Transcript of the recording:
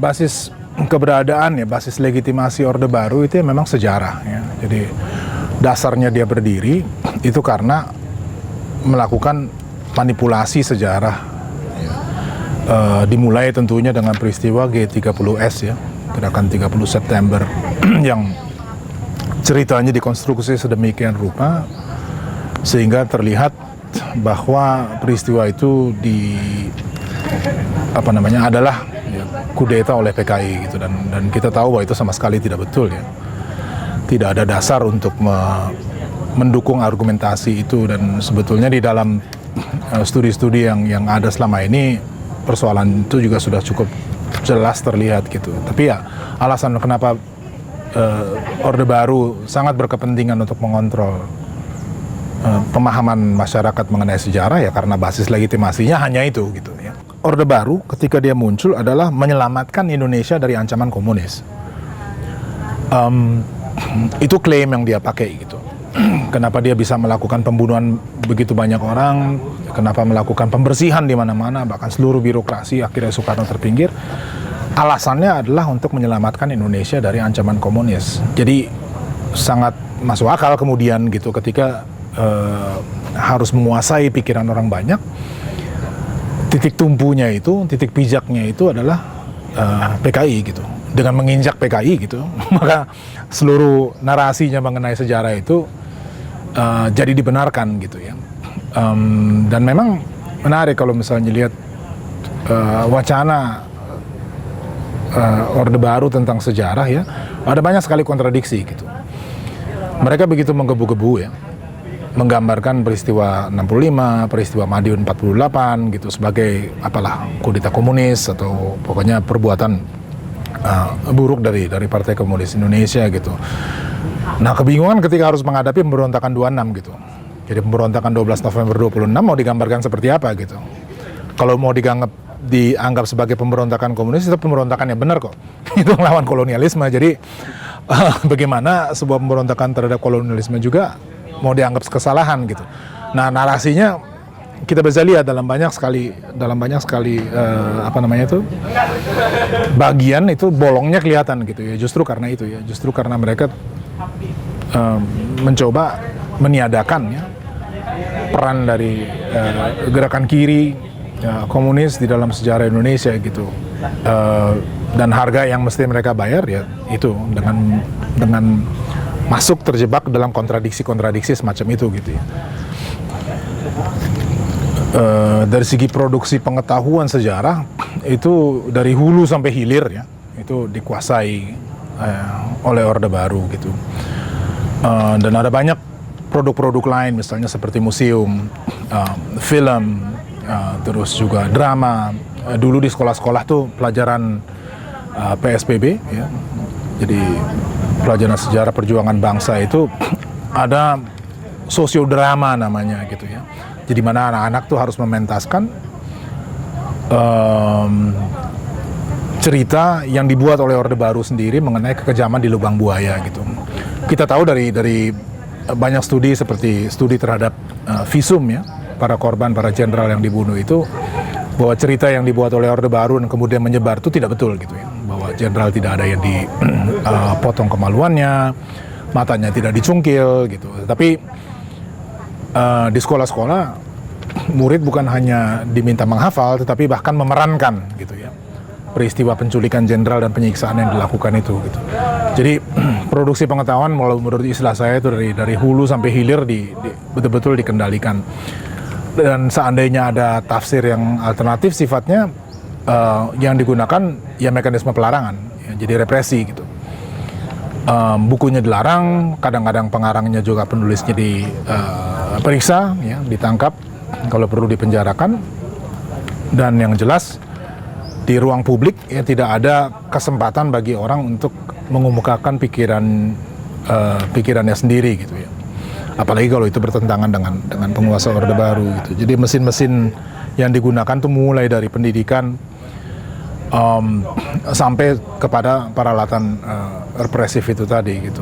basis keberadaan ya, basis legitimasi Orde Baru itu ya memang sejarah ya. Jadi dasarnya dia berdiri itu karena melakukan manipulasi sejarah ya. Dimulai tentunya dengan peristiwa G30S ya, gerakan 30 September yang ceritanya dikonstruksi sedemikian rupa sehingga terlihat bahwa peristiwa itu adalah ya, kudeta oleh PKI gitu, dan kita tahu bahwa itu sama sekali tidak betul ya. Tidak ada dasar untuk mendukung argumentasi itu, dan sebetulnya di dalam studi-studi yang ada selama ini persoalan itu juga sudah cukup jelas terlihat gitu. Tapi ya alasan kenapa Orde Baru sangat berkepentingan untuk mengontrol pemahaman masyarakat mengenai sejarah ya karena basis legitimasinya hanya itu gitu ya. Orde Baru ketika dia muncul adalah menyelamatkan Indonesia dari ancaman komunis. Itu klaim yang dia pakai gitu. Kenapa dia bisa melakukan pembunuhan begitu banyak orang, kenapa melakukan pembersihan di mana-mana, bahkan seluruh birokrasi akhirnya Soekarno terpinggir. Alasannya adalah untuk menyelamatkan Indonesia dari ancaman komunis. Jadi sangat masuk akal kemudian gitu ketika harus menguasai pikiran orang banyak. Titik tumpunya itu, titik pijaknya itu adalah PKI gitu. Dengan menginjak PKI gitu, maka seluruh narasinya mengenai sejarah itu jadi dibenarkan gitu ya. Dan memang menarik kalau misalnya lihat wacana Orde Baru tentang sejarah ya, ada banyak sekali kontradiksi gitu. Mereka begitu menggebu-gebu ya, menggambarkan peristiwa 65, peristiwa Madiun 48 gitu sebagai apalah kudeta komunis atau pokoknya perbuatan buruk dari Partai Komunis Indonesia gitu. Nah, kebingungan ketika harus menghadapi pemberontakan 26 gitu. Jadi pemberontakan 12 November 26 mau digambarkan seperti apa gitu. Kalau mau dianggap sebagai pemberontakan komunis itu pemberontakan yang benar kok. Itu melawan kolonialisme. Jadi bagaimana sebuah pemberontakan terhadap kolonialisme juga mau dianggap kesalahan gitu. Nah, narasinya kita bisa lihat dalam banyak sekali bagian itu bolongnya kelihatan gitu ya. Justru karena itu ya, justru karena mereka mencoba meniadakan ya peran dari gerakan kiri komunis di dalam sejarah Indonesia gitu. Dan harga yang mesti mereka bayar ya itu dengan masuk terjebak dalam kontradiksi-kontradiksi semacam itu gitu ya. Dari segi produksi pengetahuan sejarah itu dari hulu sampai hilir ya itu dikuasai oleh Orde Baru gitu. Dan ada banyak produk-produk lain misalnya seperti museum, film, terus juga drama. Dulu di sekolah-sekolah tuh pelajaran PSBB ya. Jadi pelajaran sejarah perjuangan bangsa itu ada sosiodrama namanya gitu ya. Jadi mana anak-anak tuh harus mementaskan cerita yang dibuat oleh Orde Baru sendiri mengenai kekejaman di Lubang Buaya gitu. Kita tahu dari banyak studi seperti studi terhadap visum ya, para korban, para jenderal yang dibunuh itu, bahwa cerita yang dibuat oleh Orde Baru dan kemudian menyebar itu tidak betul gitu ya. Bahwa jenderal tidak ada yang dipotong kemaluannya, matanya tidak dicungkil gitu. Tapi di sekolah-sekolah murid bukan hanya diminta menghafal tetapi bahkan memerankan gitu ya peristiwa penculikan jenderal dan penyiksaan yang dilakukan itu gitu. Jadi produksi pengetahuan menurut istilah saya itu dari hulu sampai hilir betul-betul dikendalikan. Dan seandainya ada tafsir yang alternatif sifatnya yang digunakan ya mekanisme pelarangan ya, jadi represi gitu. Bukunya dilarang, kadang-kadang pengarangnya juga penulisnya diperiksa, ya, ditangkap, kalau perlu dipenjarakan, dan yang jelas di ruang publik ya tidak ada kesempatan bagi orang untuk mengemukakan pikirannya sendiri gitu ya. Apalagi kalau itu bertentangan dengan penguasa Orde Baru gitu. Jadi mesin-mesin yang digunakan tuh mulai dari pendidikan sampai kepada peralatan represif itu tadi gitu.